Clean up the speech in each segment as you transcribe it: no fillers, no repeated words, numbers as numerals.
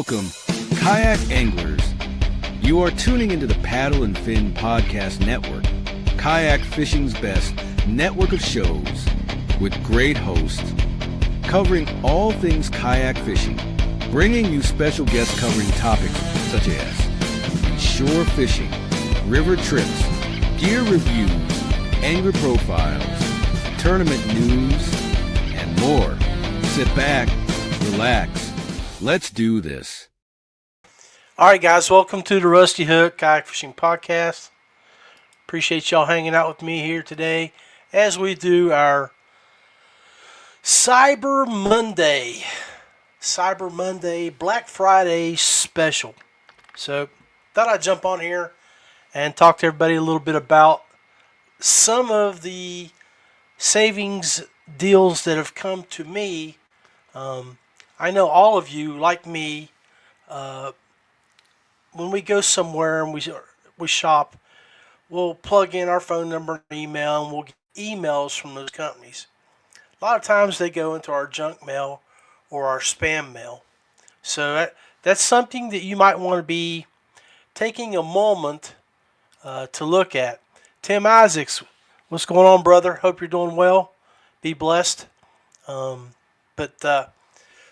Welcome, kayak anglers. You are tuning into the Paddle and Fin Podcast Network, kayak fishing's best network of shows with great hosts covering all things kayak fishing, bringing you special guests covering topics such as shore fishing, river trips, gear reviews, angler profiles, tournament news, and more. Sit back, relax. Let's do this. All right, guys, welcome to the Rusty Hook Kayak Fishing Podcast. Appreciate y'all hanging out with me here today as we do our Cyber Monday, Black Friday special. So, thought I'd jump on here and talk to everybody a little bit about some of the savings deals that have come to me. I know all of you, like me, when we go somewhere and we shop, we'll plug in our phone number and email, and we'll get emails from those companies. A lot of times they go into our junk mail or our spam mail. So that's something that you might want to be taking a moment to look at. Tim Isaacs, what's going on, brother? Hope you're doing well. Be blessed.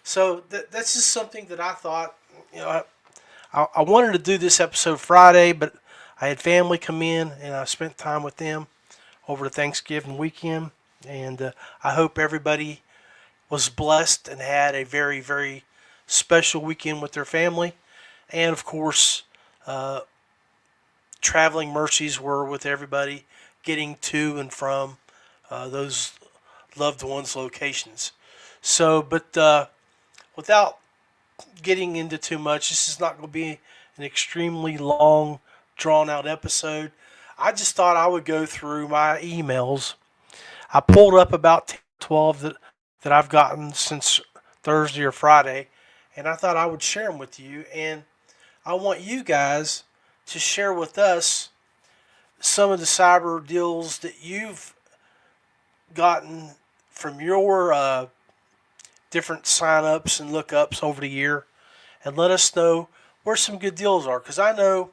So that's just something that I thought, I wanted to do this episode Friday, but I had family come in and I spent time with them over the Thanksgiving weekend. And I hope everybody was blessed and had a very, very special weekend with their family. And of course, traveling mercies were with everybody getting to and from those loved ones' locations. So, but without getting into too much, this is not going to be an extremely long, drawn-out episode. I just thought I would go through my emails. I pulled up about 12 that I've gotten since Thursday or Friday, and I thought I would share them with you. And I want you guys to share with us some of the cyber deals that you've gotten from your different sign-ups and look-ups over the year, and let us know where some good deals are, because I know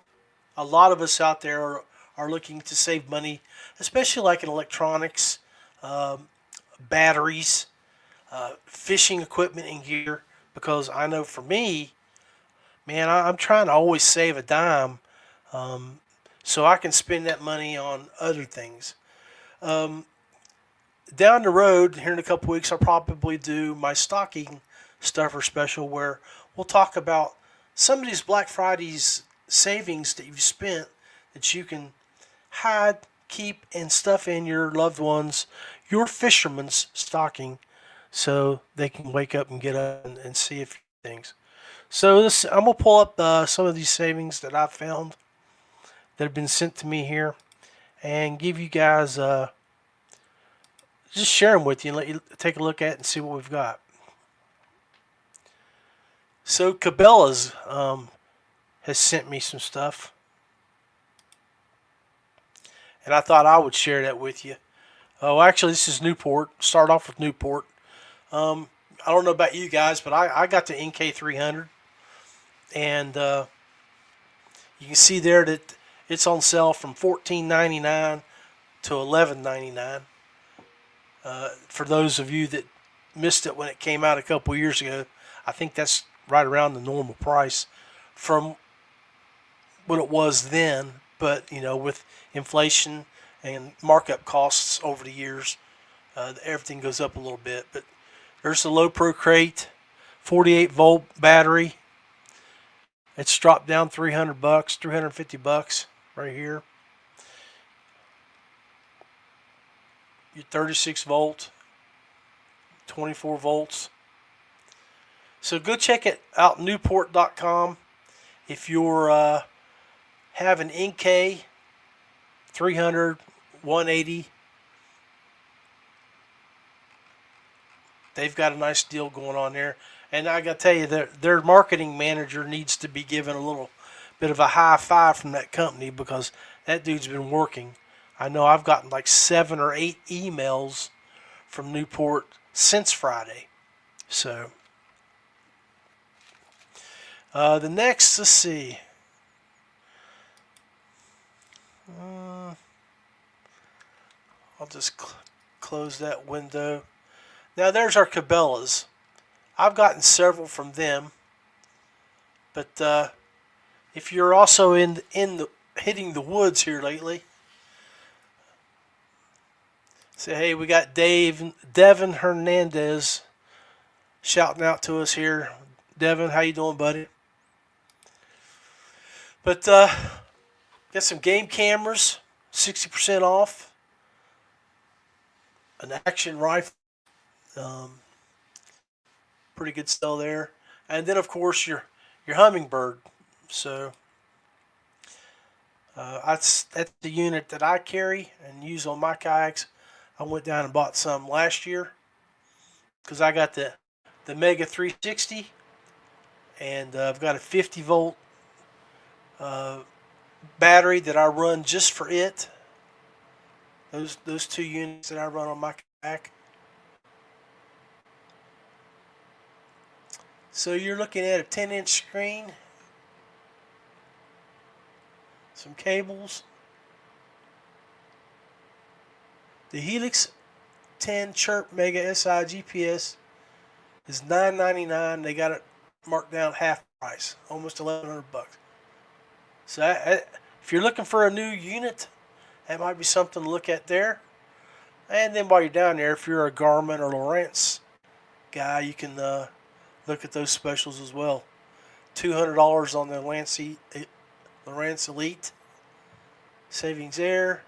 a lot of us out there are looking to save money, especially like in electronics, batteries, fishing equipment and gear, because I know for me, man, I'm trying to always save a dime so I can spend that money on other things. Down the road, here in a couple weeks, I'll probably do my stocking stuffer special where we'll talk about some of these Black Friday's savings that you've spent that you can hide, keep, and stuff in your loved ones, your fisherman's stocking, so they can wake up and get up and see a few things. So I'm going to pull up some of these savings that I've found that have been sent to me here and give you guys just share them with you and let you take a look at it and see what we've got. So Cabela's has sent me some stuff, and I thought I would share that with you. Oh, actually, this is Newport. Start off with Newport. I don't know about you guys, but I got the NK300, and you can see there that it's on sale from $14.99 to $11.99. For those of you that missed it when it came out a couple years ago, I think that's right around the normal price from what it was then. But, with inflation and markup costs over the years, everything goes up a little bit. But there's the Low Pro Crate, 48-volt battery. It's dropped down $300, $350 right here. Your 36 volt, 24 volts. So go check it out, Newport.com. If you're have an NK 300, 180, they've got a nice deal going on there. And I got to tell you, their marketing manager needs to be given a little bit of a high five from that company, because that dude's been working. I know I've gotten like 7 or 8 emails from Newport since Friday. So The next, let's see. I'll just close that window. Now there's our Cabela's. I've gotten several from them, but if you're also hitting the woods here lately, say hey, we got Devin Hernandez shouting out to us here. Devin, how you doing, buddy? But got some game cameras, 60% off. An action rifle, pretty good sell there. And then of course your Hummingbird. So that's the unit that I carry and use on my kayaks. I went down and bought some last year because I got the Mega 360, and I've got a 50 volt battery that I run just for it. Those two units that I run on my kayak. So you're looking at a 10-inch screen, some cables. The Helix 10 Chirp Mega SI GPS is $9.99. They got it marked down half price, almost $1,100. So if you're looking for a new unit, that might be something to look at there. And then while you're down there, if you're a Garmin or Lowrance guy, you can look at those specials as well. $200 on the Lowrance Elite. Savings there.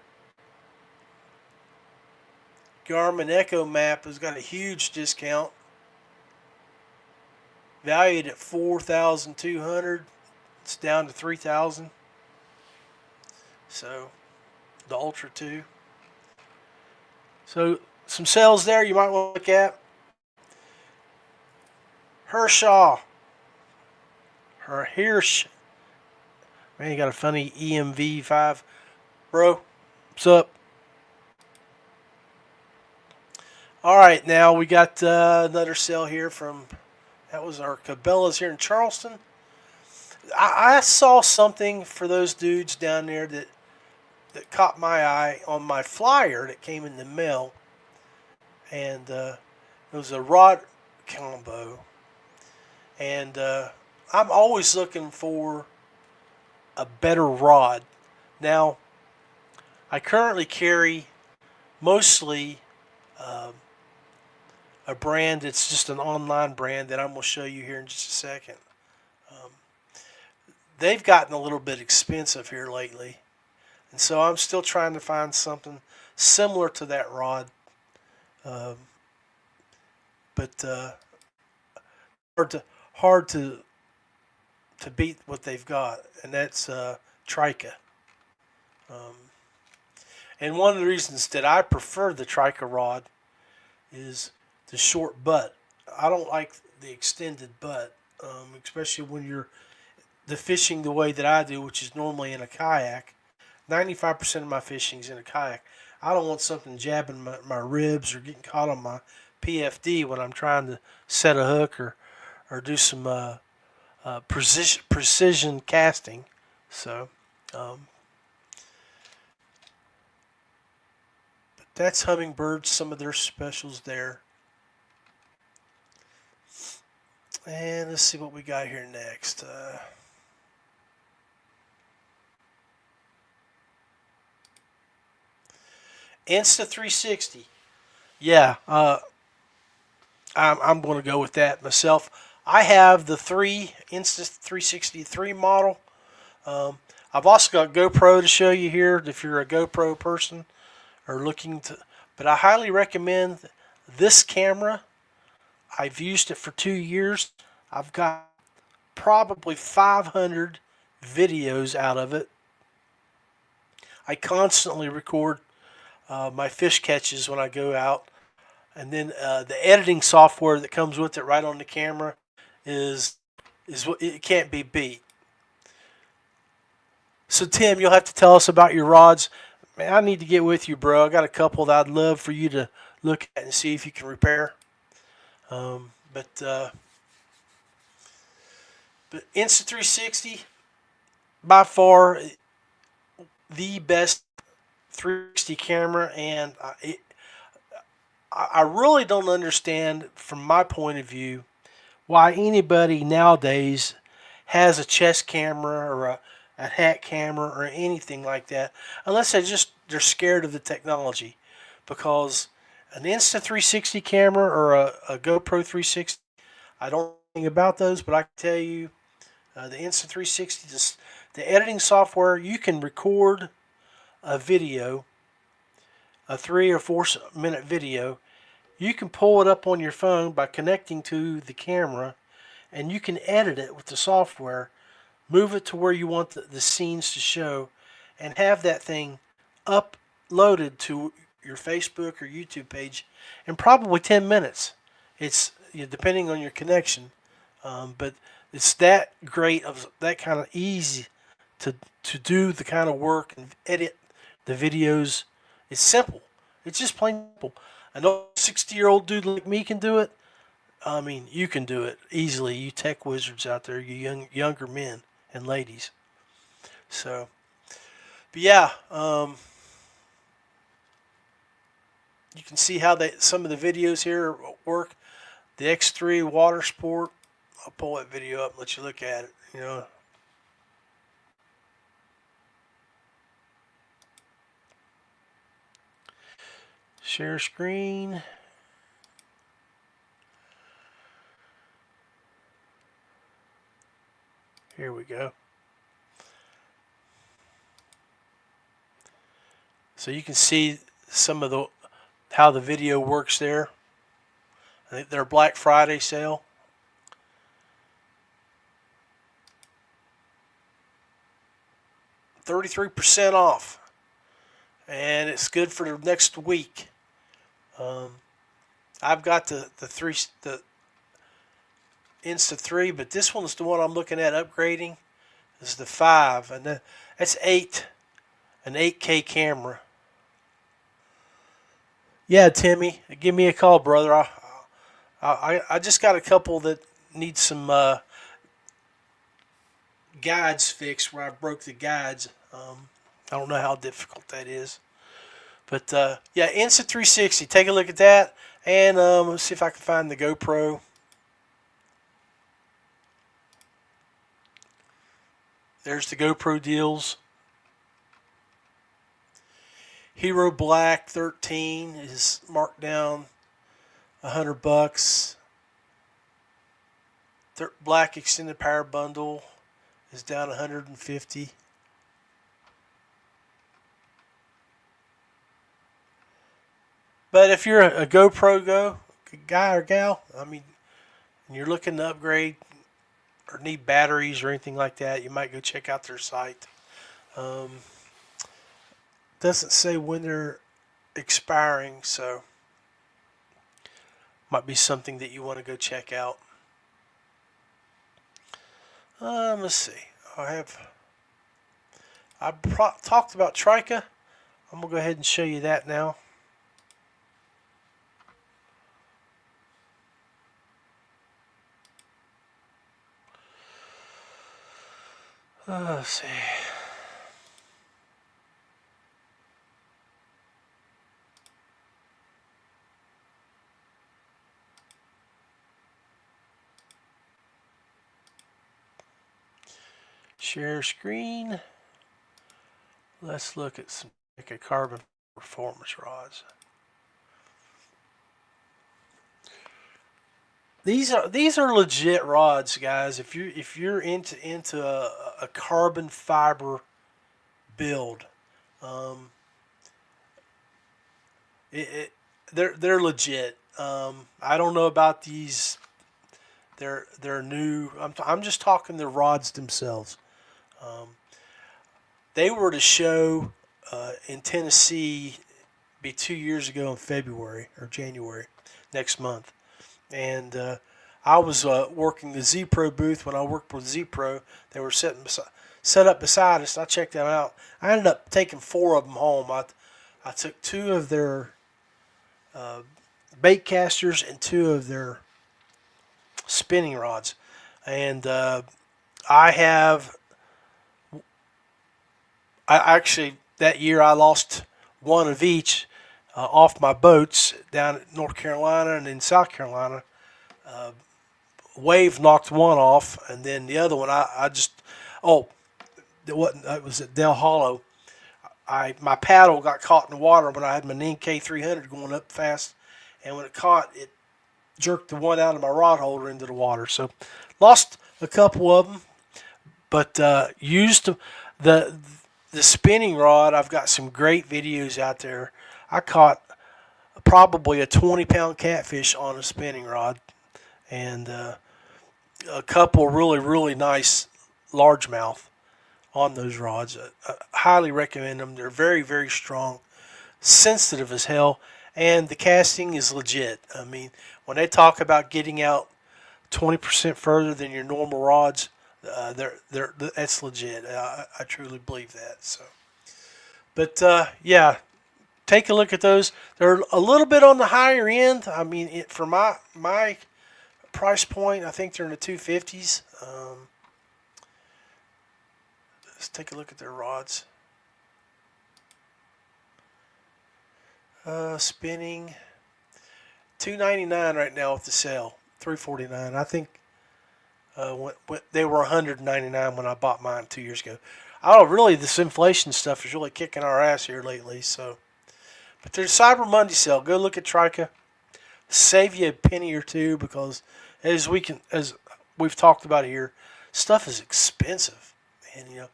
Garmin Echo Map has got a huge discount. Valued at $4,200. It's down to $3,000. So the Ultra 2. So some sales there you might want to look at. Hirsch. Man, you got a funny EMV5. Bro, what's up? Alright, now we got another sale here from, that was our Cabela's here in Charleston. I saw something for those dudes down there that caught my eye on my flyer that came in the mail, and it was a rod combo, and I'm always looking for a better rod. Now I currently carry mostly a brand that's just an online brand that I'm going to show you here in just a second. They've gotten a little bit expensive here lately, and so I'm still trying to find something similar to that rod, but hard to beat what they've got, and that's Trica. And one of the reasons that I prefer the Trica rod is the short butt. I don't like the extended butt, especially when you're fishing the way that I do, which is normally in a kayak. 95% of my fishing is in a kayak. I don't want something jabbing my ribs or getting caught on my PFD when I'm trying to set a hook or do some precision casting. So but that's Hummingbird, some of their specials there. And let's see what we got here next. Insta360. Yeah, I'm going to go with that myself. I have the Insta360 3 model. I've also got GoPro to show you here if you're a GoPro person or looking to. But I highly recommend this camera. I've used it for 2 years. I've got probably 500 videos out of it. I constantly record my fish catches when I go out, and then the editing software that comes with it right on the camera is what it can't be beat. So Tim, you'll have to tell us about your rods. Man, I need to get with you, bro. I got a couple that I'd love for you to look at and see if you can repair. But Insta360, by far the best 360 camera, and I really don't understand, from my point of view, why anybody nowadays has a chest camera or a hat camera or anything like that, unless they're scared of the technology. Because an Insta360 camera or a GoPro 360, I don't know anything about those, but I can tell you, the Insta360, the editing software, you can record a video, a 3 or 4 minute video. You can pull it up on your phone by connecting to the camera, and you can edit it with the software, move it to where you want the scenes to show, and have that thing uploaded to your Facebook or YouTube page in probably 10 minutes. It's, depending on your connection, but it's that great, of that kind of easy to do the kind of work and edit the videos. It's simple. It's just plain simple. An old 60-year-old dude like me can do it. I mean, you can do it easily. You tech wizards out there, you younger men and ladies. So, but yeah, you can see how some of the videos here work. The X3 water sport. I'll pull that video up and let you look at it. Share screen. Here we go. So you can see some of how the video works there. I think their Black Friday sale. $33% off, and it's good for the next week. I've got the Insta3, but this one's the one I'm looking at upgrading. This is the 5, and that's an 8K camera. Yeah, Timmy, give me a call, brother. I just got a couple that need some guides fixed, where I broke the guides. I don't know how difficult that is. But yeah, Insta360, take a look at that. And let's see if I can find the GoPro. There's the GoPro deals. Hero Black 13 is marked down $100. Black extended power bundle is down 150. But if you're a GoPro guy or gal, I mean, and you're looking to upgrade or need batteries or anything like that, you might go check out their site. Doesn't say when they're expiring, so might be something that you want to go check out. Let's see. I talked about Trica. I'm gonna go ahead and show you that now. Let's see. Share screen. Let's look at some carbon performance rods. These are legit rods, guys. If you're into a carbon fiber build, they're legit. I don't know about these. They're new. I'm just talking the rods themselves. They were to show in Tennessee, be 2 years ago in February or January next month. And I was working the Z Pro booth when I worked with Z Pro. They were set up beside us. I checked them out. I ended up taking 4 of them home. I took 2 of their bait casters and 2 of their spinning rods. And I have. I actually that year I lost one of each off my boats down at North Carolina and in South Carolina. Wave knocked one off, and then the other one I just it was at Del Hollow. My paddle got caught in the water when I had my Ninke 300 going up fast, and when it caught, it jerked the one out of my rod holder into the water. So lost a couple of them, but used the the spinning rod. I've got some great videos out there. I caught probably a 20-pound catfish on a spinning rod, and a couple really nice largemouth on those rods. I highly recommend them. They're very strong, sensitive as hell, and the casting is legit. I mean, when they talk about getting out 20% further than your normal rods, that's legit. I truly believe that. So, but yeah, take a look at those. They're a little bit on the higher end. I mean, for my price point, I think they're in the 250s. Let's take a look at their rods. Spinning $299 right now with the sale. $349. I think they were $199 when I bought mine 2 years ago. Oh, really? This inflation stuff is really kicking our ass here lately. So, but there's Cyber Monday sale. Go look at Trika. Save you a penny or two, because as we've talked about here, stuff is expensive, and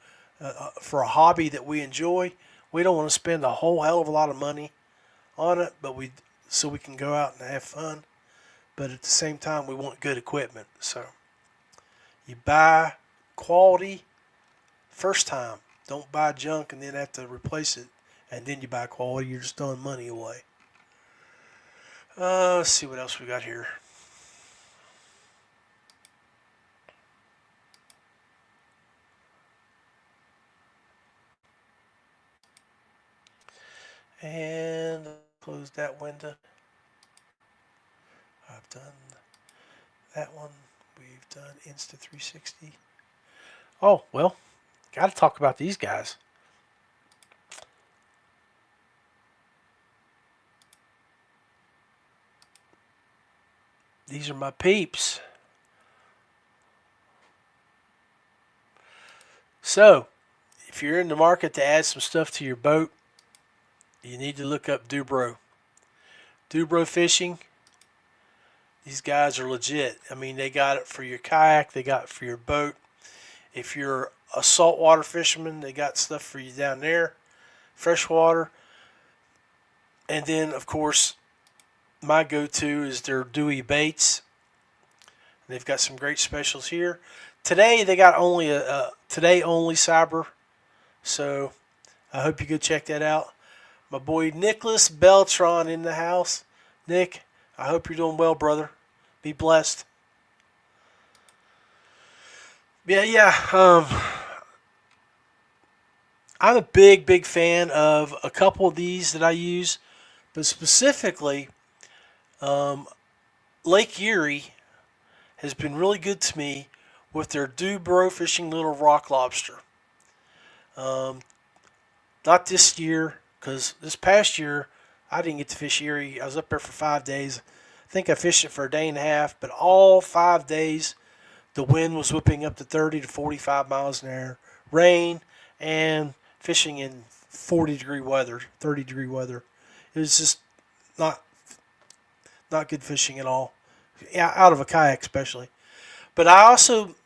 for a hobby that we enjoy, we don't want to spend a whole hell of a lot of money on it, but so we can go out and have fun. But at the same time, we want good equipment. So you buy quality first time. Don't buy junk and then have to replace it, and then you buy quality. You're just throwing money away. Let's see what else we got here. And close that window. I've done that one. We've done Insta360. Oh, well, got to talk about these guys. These are my peeps. So, if you're in the market to add some stuff to your boat, you need to look up Dubro. Dubro Fishing. These guys are legit. I mean, they got it for your kayak. They got it for your boat. If you're a saltwater fisherman, they got stuff for you down there. Freshwater. And then, of course, my go-to is their Dewey baits. They've got some great specials here. Today, they got only a today only cyber. So, I hope you go check that out. My boy Nicholas Beltron in the house. Nick, I hope you're doing well, brother. Be blessed. Yeah. I'm a big fan of a couple of these that I use, but specifically, Lake Erie has been really good to me with their Dubro Fishing Little Rock Lobster. Not this year, because this past year I didn't get to fish Erie. I was up there for 5 days. I think I fished it for a day and a half, but all 5 days the wind was whipping up to 30 to 45 miles an hour, rain, and fishing in 40-degree weather, 30-degree weather. It was just not good fishing at all, out of a kayak especially. But I also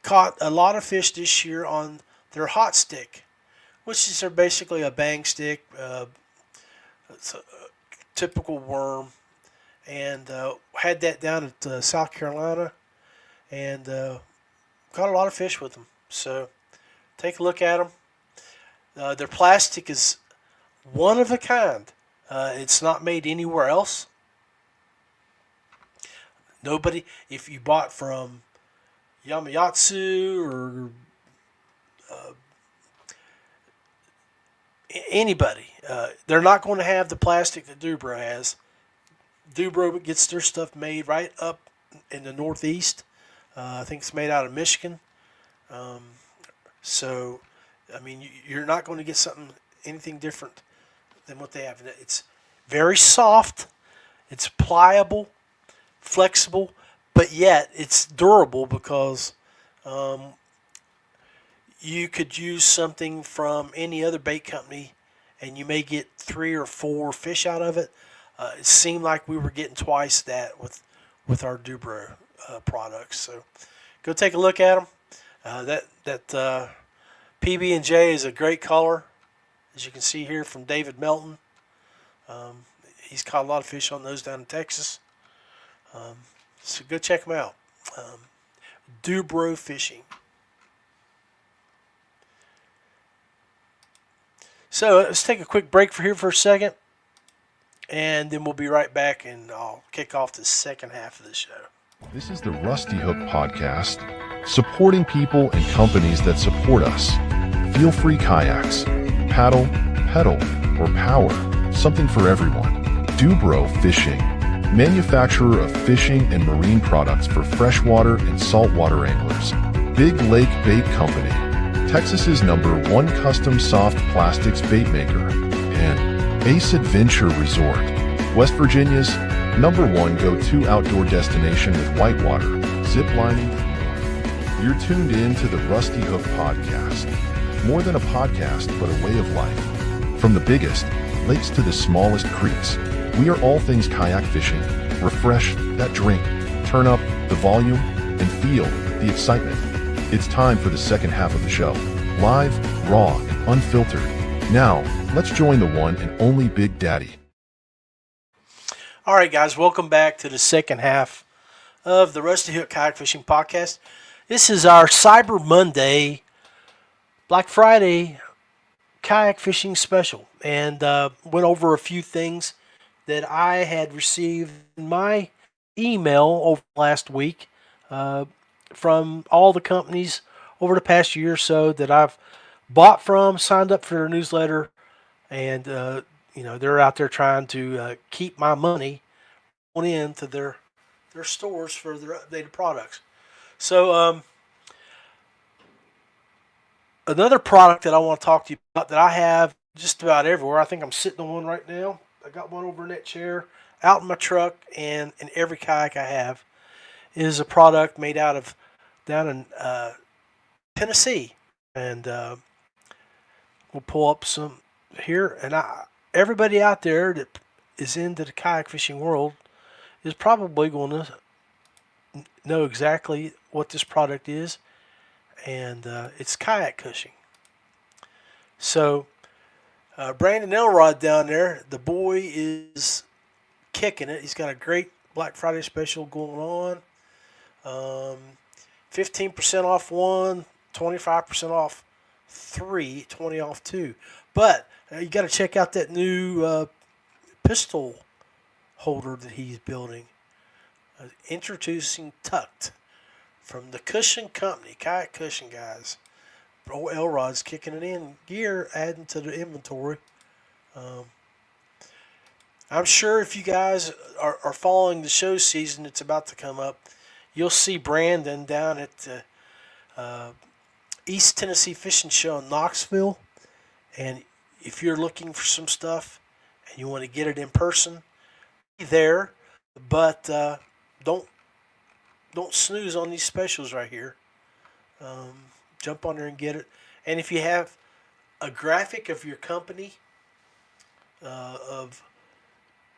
caught a lot of fish this year on their hot stick, which is basically a bang stick. It's a typical worm, and had that down at South Carolina, and caught a lot of fish with them. So take a look at them. Their plastic is one of a kind. It's not made anywhere else. Nobody, if you bought from Yamayatsu or anybody, they're not going to have the plastic that Dubro has. Dubro gets their stuff made right up in the Northeast. I think it's made out of Michigan. So, I mean, you're not going to get anything different than what they have. It's very soft, it's pliable, flexible, but yet it's durable because you could use something from any other bait company and you may get 3 or 4 fish out of it. It seemed like we were getting twice that with our Dubro products. So go take a look at them. That PB&J is a great color, as you can see here from David Melton. He's caught a lot of fish on those down in Texas. So go check them out. Dubro Fishing. So let's take a quick break for a second, and then we'll be right back, and I'll kick off the second half of the show. This is the Rusty Hook Podcast, supporting people and companies that support us. Feel free kayaks, paddle, pedal, or power, something for everyone. Dubro Fishing, manufacturer of fishing and marine products for freshwater and saltwater anglers. Big Lake Bait Company, Texas's #1 custom soft plastics bait maker. And Ace Adventure Resort, West Virginia's #1 go-to outdoor destination with whitewater, zip lining. You're tuned in to the Rusty Hook Podcast. More than a podcast, but a way of life. From the biggest lakes to the smallest creeks, we are all things kayak fishing. Refresh that drink, turn up the volume, and feel the excitement. It's time for the second half of the show. Live, raw, and unfiltered. Now, let's join the one and only Big Daddy. All right, guys, welcome back to the second half of the Rusty Hook Kayak Fishing Podcast. This is our Cyber Monday, Black Friday kayak fishing special, and went over a few things that I had received in my email over last week from all the companies over the past year or so that I've bought from, signed up for their newsletter, and they're out there trying to keep my money on into their stores for their updated products. So another product that I want to talk to you about that I have just about everywhere. I think I'm sitting on one right now. I got one over in that chair, out in my truck, and in every kayak I have, is a product made down in Tennessee. And we'll pull up some here. And everybody out there that is into the kayak fishing world is probably going to know exactly what this product is. And it's kayak cushing. So Brandon Elrod down there, the boy is kicking it. He's got a great Black Friday special going on. 15% off one, 25% off three, 20 off two. But you got to check out that new pistol holder that he's building. Introducing Tucked from the Cushion Company, Kayak Cushion guys. Bro Elrod's kicking it in gear, adding to the inventory. I'm sure if you guys are following the show season that's about to come up, you'll see Brandon down at the East Tennessee Fishing Show in Knoxville. And if you're looking for some stuff and you want to get it in person, be there. But don't snooze on these specials right here. Jump on there and get it. And if you have a graphic of your company,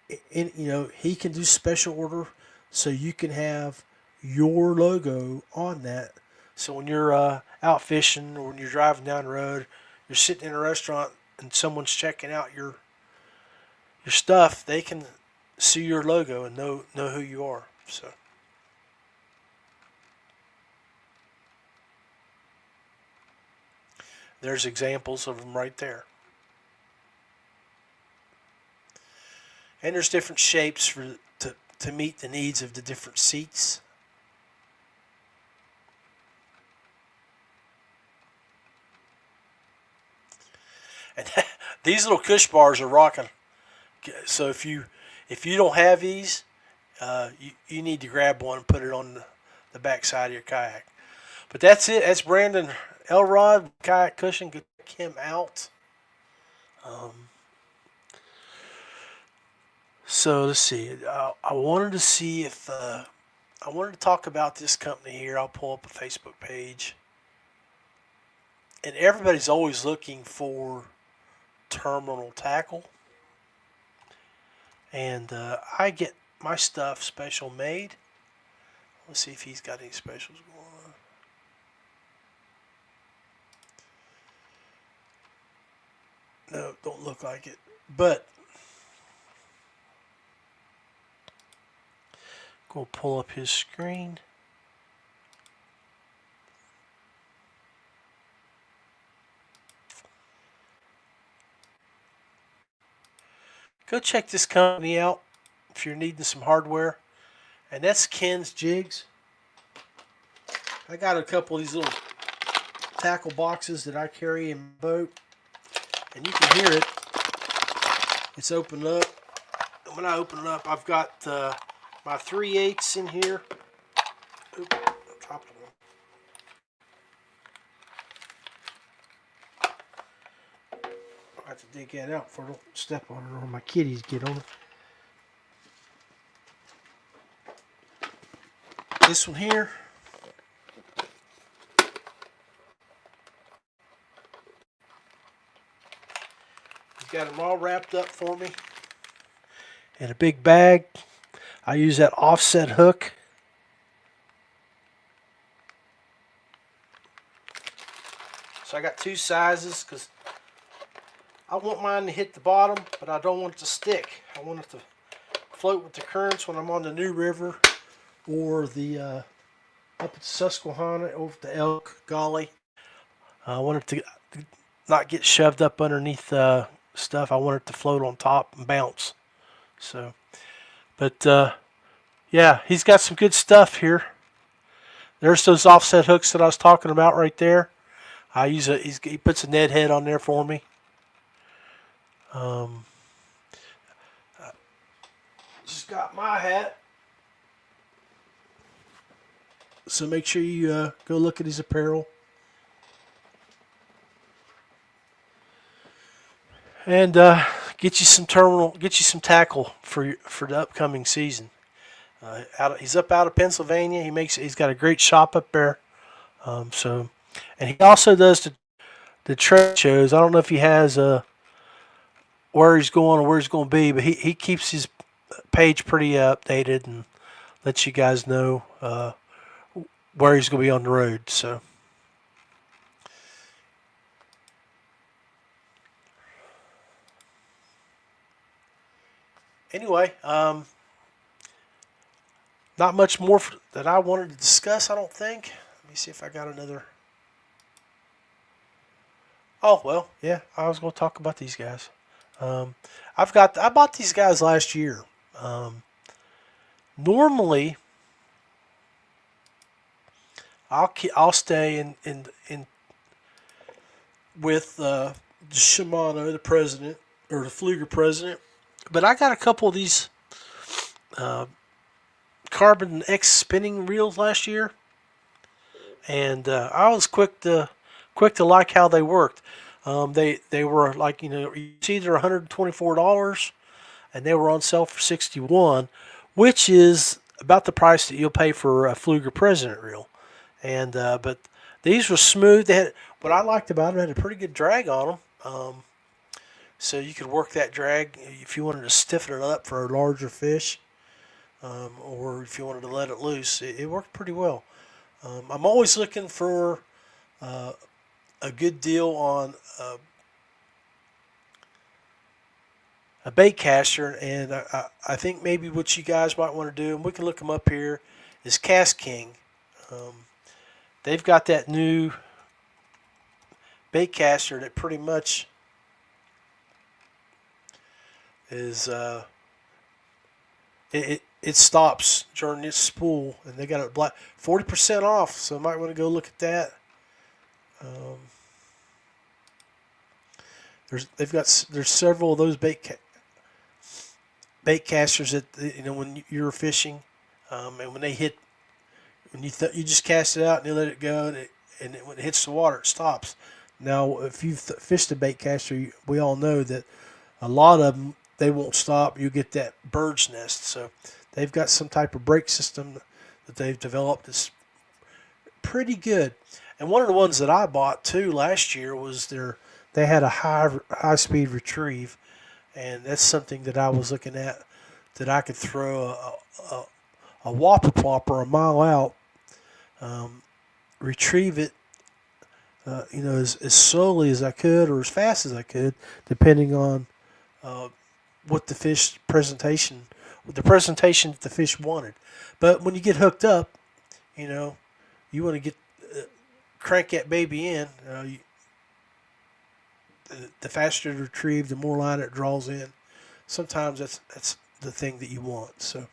he can do special order so you can have your logo on that. So when you're out fishing or when you're driving down the road, you're sitting in a restaurant and someone's checking out your stuff, they can see your logo and know who you are. So. There's examples of them right there. And there's different shapes to meet the needs of the different seats. And these little cush bars are rocking. So if you don't have these, you need to grab one and put it on the back side of your kayak. But that's it. That's Brandon Elrod, Kayak Cushion. Go check him out. So let's see. I wanted to see if I wanted to talk about this company here. I'll pull up a Facebook page. And everybody's always looking for terminal tackle. And I get my stuff special made. Let's see if he's got any specials going on. No, don't look like it. But go pull up his screen. Go check this company out if you're needing some hardware. And that's Ken's Jigs. I got a couple of these little tackle boxes that I carry in my boat. And you can hear it. It's opened up. And when I open it up, I've got my 3/8 in here. Oops, I dropped one. I have to dig that out before I don't step on it or my kitties get on it. This one here. He's got them all wrapped up for me in a big bag. I use that offset hook. So I got two sizes because I want mine to hit the bottom, but I don't want it to stick. I want it to float with the currents when I'm on the New River or the up at Susquehanna over the Elk Gully. I want it to not get shoved up underneath stuff. I want it to float on top and bounce. So, but yeah, he's got some good stuff here. There's those offset hooks that I was talking about right there. I use he puts a Ned head on there for me. Just got my hat. So make sure you go look at his apparel. And get you some tackle for the upcoming season. He's up out of Pennsylvania. He's got a great shop up there. And he also does the trade shows. I don't know if he has where he's going or where he's going to be, but he keeps his page pretty updated and lets you guys know where he's going to be on the road. So. Anyway, not much more that I wanted to discuss, I don't think. Let me see if I got another. Oh, well, yeah, I was going to talk about these guys. I bought these guys last year. Normally, I'll stay in with Shimano, the president, or the Fluger president. But I got a couple of these Carbon X spinning reels last year, and I was quick to like how they worked. They were like, it's either $124, and they were on sale for $61, which is about the price that you'll pay for a Fluger President reel. And but these were smooth. What I liked about them, had a pretty good drag on them. So you could work that drag if you wanted to stiffen it up for a larger fish, or if you wanted to let it loose. It worked pretty well. I'm always looking for a good deal on a bait caster, and I think maybe what you guys might want to do, and we can look them up here, is Cast King. They've got that new bait caster that pretty much is it stops during this spool, and they got it 40% off, so you might want to go look at that. There's several of those bait casters that when you're fishing, and when they hit when you just cast it out and you let it go, and when it hits the water, it stops. Now, if you've fished a bait caster, we all know that a lot of them, they won't stop. You get that bird's nest. So they've got some type of brake system that they've developed that's pretty good. And one of the ones that I bought too last year was they had a high speed retrieve, and that's something that I was looking at, that I could throw a whopper plopper a mile out, retrieve it, as slowly as I could or as fast as I could, depending on what the presentation that the fish wanted. But when you get hooked up, you want to get crank that baby in. The faster to retrieve, the more line it draws in. Sometimes that's the thing that you want. So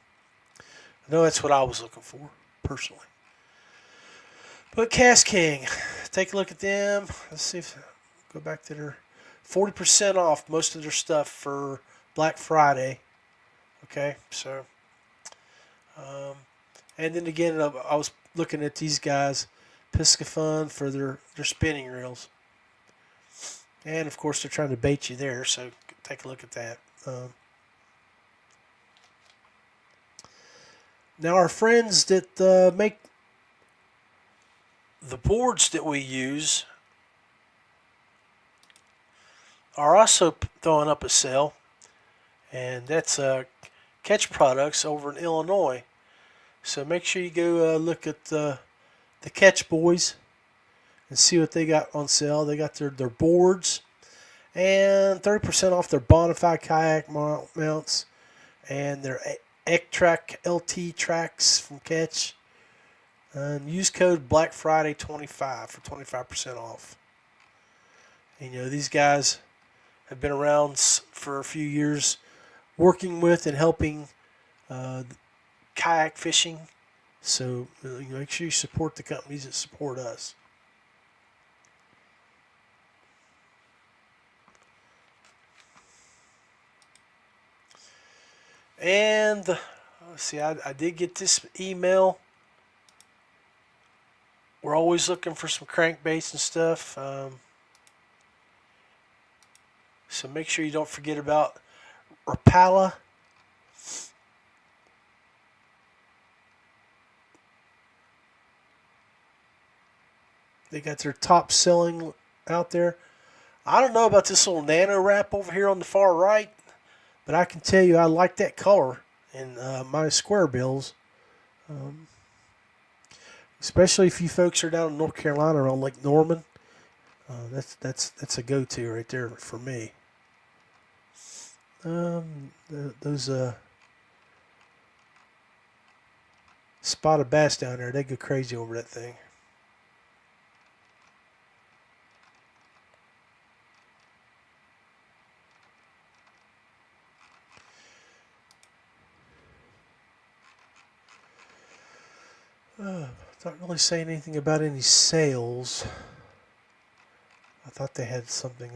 I know that's what I was looking for personally. But Cast King, take a look at them. Let's see if go back to their 40% off most of their stuff for Black Friday. Okay, so and then again, I was looking at these guys, Piscafun, for their spinning reels, and of course they're trying to bait you there. So take a look at that. Now our friends that make the boards that we use are also throwing up a sale, and that's Catch Products over in Illinois. So make sure you go look at the Catch Boys and see what they got on sale. They got their boards and 30% off their Bonafide kayak mounts and their X-Track LT tracks from Catch. And use code Black Friday 25 for 25% off. And, these guys have been around for a few years, working with and helping kayak fishing. So make sure you support the companies that support us. And let's see, I did get this email. We're always looking for some crankbaits and stuff. So make sure you don't forget about Rapala. They got their top selling out there. I don't know about this little nano wrap over here on the far right, but I can tell you I like that color in my square bills. Especially if you folks are down in North Carolina or on Lake Norman. That's a go-to right there for me. Those spotted bass down there, they go crazy over that thing. Not really saying anything about any sales. I thought they had something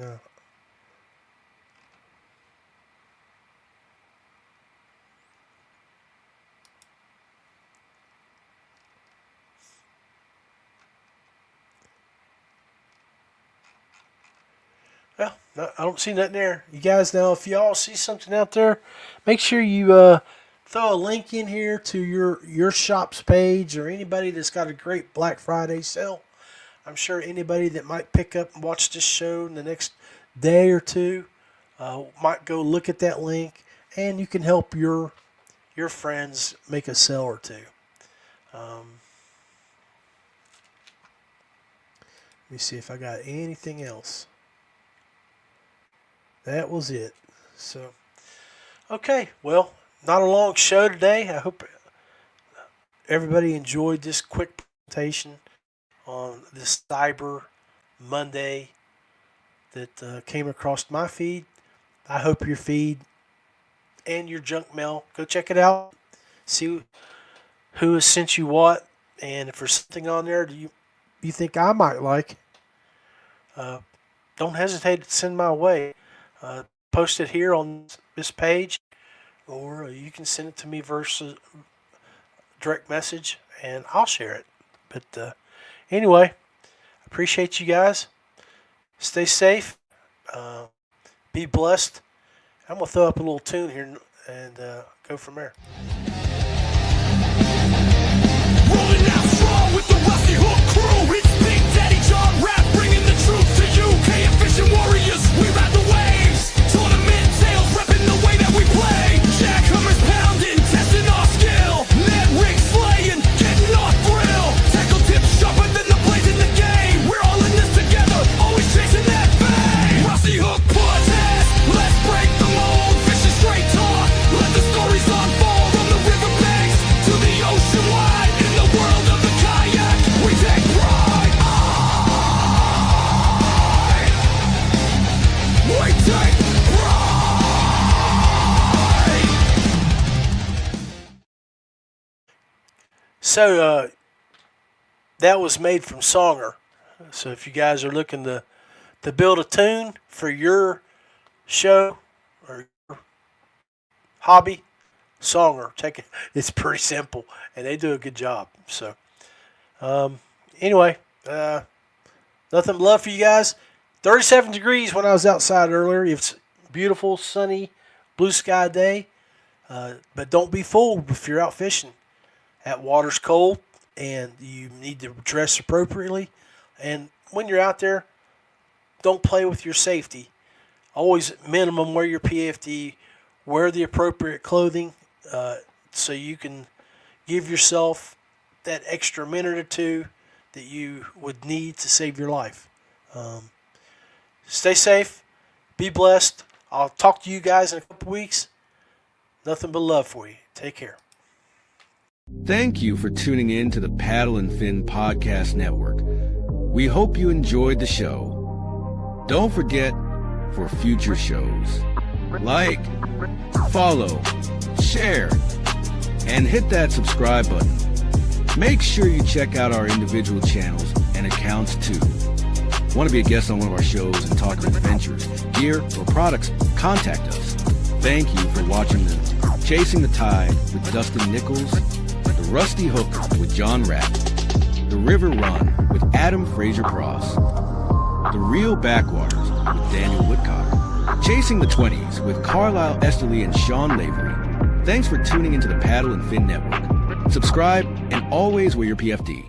Well, no, I don't see nothing there. You guys know, if y'all see something out there, make sure you throw a link in here to your shop's page, or anybody that's got a great Black Friday sale. I'm sure anybody that might pick up and watch this show in the next day or two might go look at that link, and you can help your friends make a sale or two. Let me see if I got anything else. That was it. So, okay, well, not a long show today. I hope everybody enjoyed this quick presentation on this Cyber Monday that came across my feed. I hope your feed and your junk mail, go check it out. See who has sent you what, and if there's something on there you think I might like, don't hesitate to send my way. Post it here on this page, or you can send it to me direct message, and I'll share it. But anyway, appreciate you guys. Stay safe. Be blessed. I'm going to throw up a little tune here and go from there. Rolling out strong with the Rusty Hook crew. It's Big Daddy John Rapp bringing the truth to you. KF Fishing Warriors, we ride the waves. Tournament tails repping the way that we play. Jackhammers pounding, testing our skill. Net rig slaying, getting our thrill. Tackle tips sharper than the blades in the game. We're all in this together, always chasing that fame. Rusty Hook podcast, let's break the mold. Fishing straight talk, let the stories unfold. From the riverbanks to the ocean wide. In the world of the kayak, we take pride. We take pride. So that was made from Songer. So if you guys are looking to build a tune for your show or your hobby, Songer, take it. It's pretty simple, and they do a good job. So anyway, nothing but love for you guys. 37 degrees when I was outside earlier. It's beautiful, sunny, blue sky day. But don't be fooled if you're out fishing. That water's cold, and you need to dress appropriately. And when you're out there, don't play with your safety. Always minimum wear your PFD, wear the appropriate clothing so you can give yourself that extra minute or two that you would need to save your life. Stay safe. Be blessed. I'll talk to you guys in a couple weeks. Nothing but love for you. Take care. Thank you for tuning in to the Paddle and Fin Podcast Network. We hope you enjoyed the show. Don't forget, for future shows, like, follow, share, and hit that subscribe button. Make sure you check out our individual channels and accounts too. Want to be a guest on one of our shows and talk about adventures, gear, or products? Contact us. Thank you for watching the Chasing the Tide with Dustin Nichols, The Rusty Hook with John Rapp, The River Run with Adam Fraser Cross, The Real Backwaters with Daniel Woodcock, Chasing the 20s with Carlisle Esterly and Sean Lavery. Thanks for tuning into the Paddle and Fin Network. Subscribe and always wear your PFD.